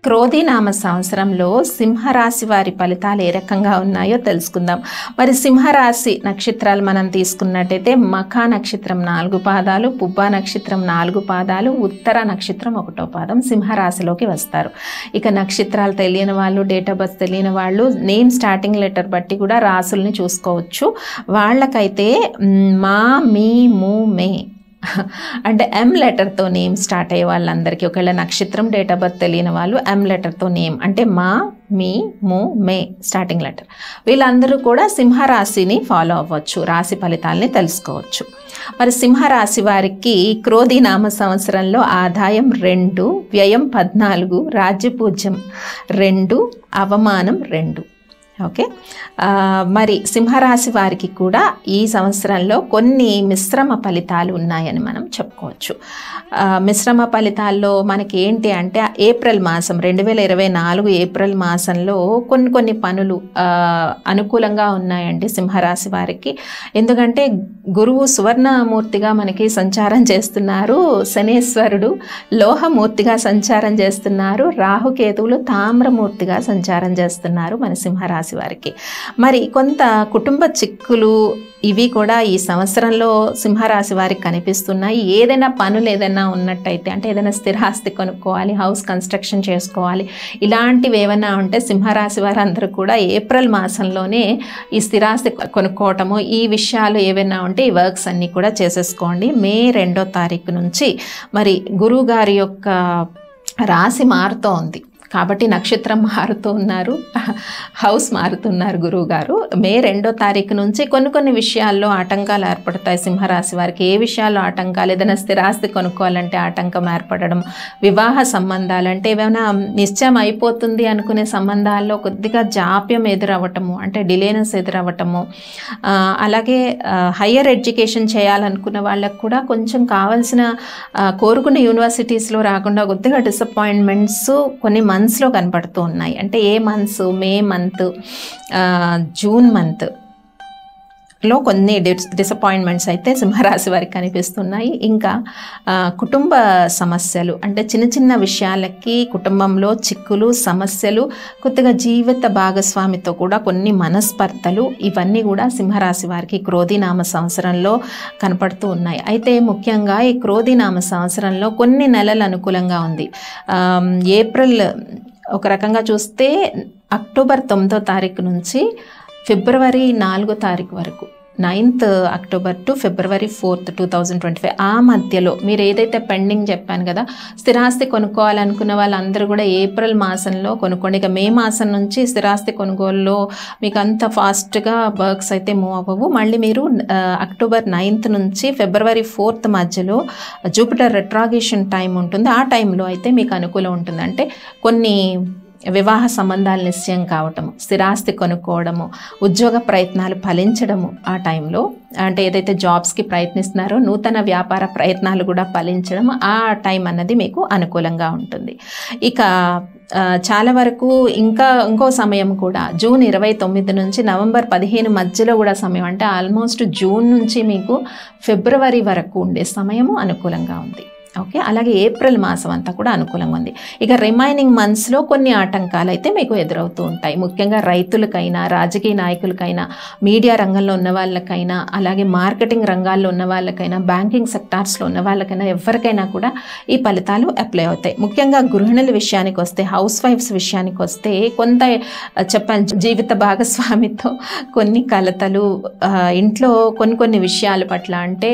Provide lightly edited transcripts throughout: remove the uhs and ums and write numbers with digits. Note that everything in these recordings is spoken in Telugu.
క్రోధినామ సంవత్సరంలో సింహరాశి వారి ఫలితాలు ఏ రకంగా ఉన్నాయో తెలుసుకుందాం. మరి సింహరాశి నక్షత్రాలు మనం తీసుకున్నట్టయితే మఖా నక్షత్రం 4 పాదాలు, పుబ్బా నక్షత్రం 4 పాదాలు, ఉత్తర నక్షత్రం 1వ పాదం సింహరాశిలోకి వస్తారు. ఇక నక్షత్రాలు తెలియని వాళ్ళు, డేట్ ఆఫ్ బర్త్ తెలియని వాళ్ళు నేమ్ స్టార్టింగ్ లెటర్ బట్టి కూడా రాసుల్ని చూసుకోవచ్చు. వాళ్ళకైతే మా, మీ, ము, మే అంటే ఎం లెటర్తో నేమ్ స్టార్ట్ అయ్యే వాళ్ళందరికీ, ఒకవేళ నక్షత్రం డేట్ ఆఫ్ బర్త్ తెలియని వాళ్ళు ఎం లెటర్తో నేమ్ అంటే మా, మీ, ము, మే స్టార్టింగ్ లెటర్, వీళ్ళందరూ కూడా సింహరాశిని ఫాలో అవ్వచ్చు, రాశి ఫలితాలని తెలుసుకోవచ్చు. మరి సింహరాశి వారికి క్రోధినామ సంవత్సరంలో ఆదాయం 2, వ్యయం 14, రాజ్యపూజ్యం 2, అవమానం 2. ఓకే, మరి సింహరాశి వారికి కూడా ఈ సంవత్సరంలో కొన్ని మిశ్రమ ఫలితాలు ఉన్నాయని మనం చెప్పుకోవచ్చు. మిశ్రమ ఫలితాల్లో మనకి ఏంటి అంటే ఏప్రిల్ మాసం 2024 ఏప్రిల్ మాసంలో కొన్ని పనులు అనుకూలంగా ఉన్నాయండి సింహరాశి వారికి. ఎందుకంటే గురువు సువర్ణమూర్తిగా మనకి సంచారం చేస్తున్నారు, శనేశ్వరుడు లోహమూర్తిగా సంచారం చేస్తున్నారు, రాహుకేతువులు తామ్రమూర్తిగా సంచారం చేస్తున్నారు మన సింహరాశి వారికి. మరి కొంత కుటుంబ చిక్కులు ఇవి కూడా ఈ సంవత్సరంలో సింహరాశి వారికి కనిపిస్తున్నాయి. ఏదైనా పనులు ఏదైనా ఉన్నట్టయితే, అంటే ఏదైనా స్థిరాస్తి కొనుక్కోవాలి, హౌస్ కన్స్ట్రక్షన్ చేసుకోవాలి, ఇలాంటివి ఏమైనా ఉంటే సింహరాశి వారు అందరూ కూడా ఏప్రిల్ మాసంలోనే ఈ స్థిరాస్తి కొనుక్కోవటము, ఈ విషయాలు ఏవైనా ఉంటే ఈ వర్క్స్ అన్నీ కూడా చేసేసుకోండి. మే 2వ తారీఖు నుంచి మరి గురువు గారి యొక్క రాశి మారుతోంది కాబట్టి నక్షత్రం మారుతూ ఉన్నారు, హౌస్ మారుతున్నారు గురువు గారు. మే 2వ తారీఖు నుంచి కొన్ని విషయాల్లో ఆటంకాలు ఏర్పడతాయి సింహరాశి వారికి. ఏ విషయాల్లో ఆటంకాలు, ఏదైనా స్థిరాస్తి కొనుక్కోవాలంటే ఆటంకం ఏర్పడడం, వివాహ సంబంధాలు అంటే ఏమైనా నిశ్చయం అయిపోతుంది అనుకునే సంబంధాల్లో కొద్దిగా జాప్యం ఎదురవ్వటము, అంటే డిలేనెస్ ఎదురవ్వటము, అలాగే హయ్యర్ ఎడ్యుకేషన్ చేయాలనుకున్న వాళ్ళకు కూడా కొంచెం కావాల్సిన కోరుకున్న యూనివర్సిటీస్లో రాకుండా కొద్దిగా డిసప్పాయింట్మెంట్స్ కొన్ని మంత్స్లో కనపడుతూ ఉన్నాయి. అంటే ఏ మంత్స్, మే మంత్, జూన్ మంత్లో కొన్ని డిసప్పాయింట్మెంట్స్ అయితే సింహరాశి వారికి కనిపిస్తున్నాయి. ఇంకా కుటుంబ సమస్యలు అంటే చిన్న విషయాలకి కుటుంబంలో చిక్కులు, సమస్యలు, కొద్దిగా జీవిత భాగస్వామితో కూడా కొన్ని మనస్పర్ధలు, ఇవన్నీ కూడా సింహరాశి వారికి క్రోధినామ సంవత్సరంలో కనపడుతూ ఉన్నాయి. అయితే ముఖ్యంగా ఈ క్రోధినామ సంవత్సరంలో కొన్ని నెలలు అనుకూలంగా ఉంది. ఏప్రిల్ ఒక రకంగా చూస్తే అక్టోబర్ 9వ తారీఖు నుంచి ఫిబ్రవరి 4వ తారీఖు వరకు, 9th October to February 4th 2025 ఆ మధ్యలో మీరు ఏదైతే పెండింగ్ చెప్పాను కదా, స్థిరాస్తి కొనుక్కోవాలనుకున్న వాళ్ళందరూ కూడా ఏప్రిల్ మాసంలో కొనుక్కోండి. ఇక మే మాసం నుంచి స్థిరాస్తి కొనుగోలులో మీకు అంత ఫాస్ట్గా వర్క్స్ అయితే మూవ్ అవ్వవు. మళ్ళీ మీరు అక్టోబర్ 9th నుంచి ఫిబ్రవరి 4th మధ్యలో జూపిటర్ రెట్రాగేషన్ టైం ఉంటుంది. ఆ టైంలో అయితే మీకు అనుకూలం ఉంటుంది. అంటే కొన్ని వివాహ సంబంధాలు నిశ్చయం కావటము, స్థిరాస్తి కొనుక్కోవడము, ఉద్యోగ ప్రయత్నాలు ఫలించడము, ఆ టైంలో అంటే ఏదైతే జాబ్స్కి ప్రయత్నిస్తున్నారో నూతన వ్యాపార ప్రయత్నాలు కూడా ఫలించడం, ఆ టైం అన్నది మీకు అనుకూలంగా ఉంటుంది. ఇక చాలా వరకు ఇంకో సమయం కూడా జూన్ 29 నుంచి నవంబర్ 15 మధ్యలో కూడా సమయం, అంటే ఆల్మోస్ట్ జూన్ నుంచి మీకు ఫిబ్రవరి వరకు ఉండే సమయము అనుకూలంగా ఉంది. ఓకే, అలాగే ఏప్రిల్ మాసం అంతా కూడా అనుకూలంగా ఉంది. ఇక రిమైనింగ్ మంత్స్లో కొన్ని ఆటంకాలు అయితే మీకు ఎదురవుతూ ఉంటాయి. ముఖ్యంగా రైతులకైనా, రాజకీయ నాయకులకైనా, మీడియా రంగంలో ఉన్న వాళ్ళకైనా, అలాగే మార్కెటింగ్ రంగాల్లో ఉన్న వాళ్ళకైనా, బ్యాంకింగ్ సెక్టార్స్లో ఉన్న వాళ్ళకైనా, ఎవరికైనా కూడా ఈ ఫలితాలు అప్లై అవుతాయి. ముఖ్యంగా గృహిణుల విషయానికి వస్తే, హౌస్ వైఫ్స్ విషయానికి వస్తే కొంత చెప్పాను, జీవిత భాగస్వామితో కొన్ని కలతలు, ఇంట్లో కొన్ని విషయాల పట్ల అంటే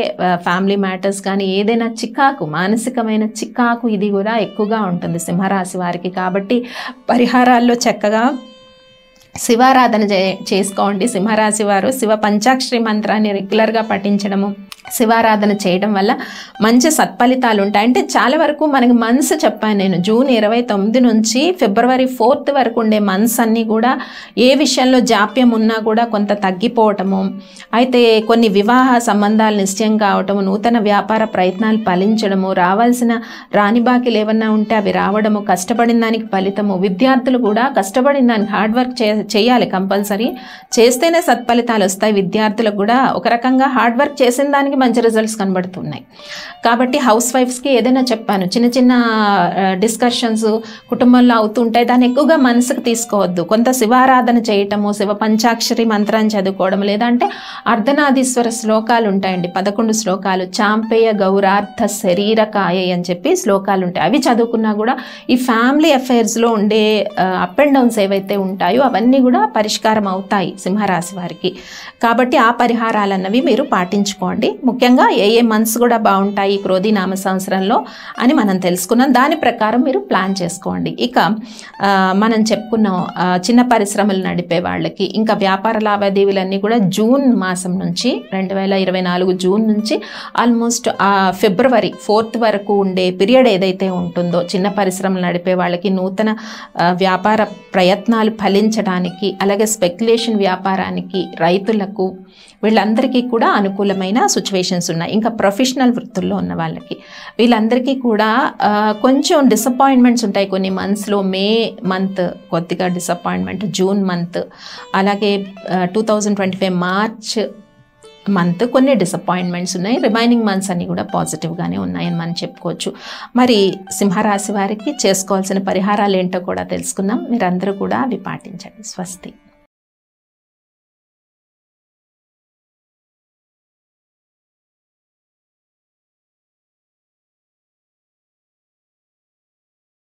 ఫ్యామిలీ మ్యాటర్స్ కానీ ఏదైనా చికాకు, మానసికమైన చికాకు ఇది కూడా ఎక్కువగా ఉంటుంది సింహరాశి వారికి. కాబట్టి పరిహారాల్లో చక్కగా శివారాధన చేసుకోండి. సింహరాశి వారు శివ పంచాక్షరి మంత్రాన్ని రెగ్యులర్గా పఠించడము, శివారాధన చేయడం వల్ల మంచి సత్ఫలితాలు ఉంటాయి. అంటే చాలా వరకు మనకి మంత్స్ చెప్పాను నేను, జూన్ 29 నుంచి ఫిబ్రవరి 4th వరకు ఉండే మంత్స్ అన్నీ కూడా ఏ విషయంలో జాప్యం ఉన్నా కూడా కొంత తగ్గిపోవటము, అయితే కొన్ని వివాహ సంబంధాలు నిశ్చయం కావటము, నూతన వ్యాపార ప్రయత్నాలు ఫలించడము, రావాల్సిన రాని బాకీలు ఏమన్నా ఉంటే అవి రావడము, కష్టపడిన దానికి ఫలితము, విద్యార్థులు కూడా కష్టపడిన దానికి హార్డ్ వర్క్ చేయాలి, కంపల్సరీ చేస్తేనే సత్ఫలితాలు వస్తాయి. విద్యార్థులకు కూడా ఒక రకంగా హార్డ్ వర్క్ చేసిన దానికి మొత్తానికి మంచి రిజల్ట్స్ కనబడుతున్నాయి. కాబట్టి హౌస్ వైఫ్స్కి ఏదైనా చెప్పాను, చిన్న చిన్న డిస్కషన్స్ కుటుంబంలో అవుతుంటాయి, దాన్ని ఎక్కువగా మనసుకు తీసుకోవద్దు. కొంత శివారాధన చేయటము, శివ పంచాక్షరి మంత్రాన్ని చదువుకోవడం, లేదంటే అర్ధనాదీశ్వర శ్లోకాలు ఉంటాయండి, 11 శ్లోకాలు, చాంపేయ గౌరార్థ శరీరకాయ అని చెప్పి శ్లోకాలు ఉంటాయి. అవి చదువుకున్నా కూడా ఈ ఫ్యామిలీ అఫైర్స్లో ఉండే అప్ అండ్ డౌన్స్ ఏవైతే ఉంటాయో అవన్నీ కూడా పరిష్కారం అవుతాయి సింహరాశి వారికి. కాబట్టి ఆ పరిహారాలన్నవి మీరు పాటించుకోండి. ముఖ్యంగా ఏ మంత్స్ కూడా బాగుంటాయి క్రోధి నామ సంవత్సరంలో అని మనం తెలుసుకున్నాం. దాని ప్రకారం మీరు ప్లాన్ చేసుకోండి. ఇక మనం చెప్పుకున్నాం చిన్న పరిశ్రమలు నడిపే వాళ్ళకి, ఇంకా వ్యాపార లావాదేవీలన్నీ కూడా జూన్ మాసం నుంచి 2024 జూన్ నుంచి ఆల్మోస్ట్ ఫిబ్రవరి 4th వరకు ఉండే పీరియడ్ ఏదైతే ఉంటుందో చిన్న పరిశ్రమలు నడిపే వాళ్ళకి, నూతన వ్యాపార ప్రయత్నాలు ఫలించడానికి, అలాగే స్పెక్యులేషన్ వ్యాపారానికి, రైతులకు, వీళ్ళందరికీ కూడా అనుకూలమైన సిచ్యువేషన్స్ ఉన్నాయి. ఇంకా ప్రొఫెషనల్ వృత్తుల్లో ఉన్న వాళ్ళకి వీళ్ళందరికీ కూడా కొంచెం డిసప్పాయింట్మెంట్స్ ఉంటాయి కొన్ని మంత్స్లో. మే మంత్ కొద్దిగా డిసప్పాయింట్మెంట్, జూన్ మంత్, అలాగే 2025 మార్చ్ మంత్ కొన్ని డిసప్పాయింట్మెంట్స్ ఉన్నాయి. రిమైనింగ్ మంత్స్ అన్నీ కూడా పాజిటివ్గానే ఉన్నాయని మనం చెప్పుకోవచ్చు. మరి సింహరాశి వారికి చేసుకోవాల్సిన పరిహారాలు ఏంటో కూడా తెలుసుకున్నాం. మీరందరూ కూడా అవి పాటించండి. స్వస్తి.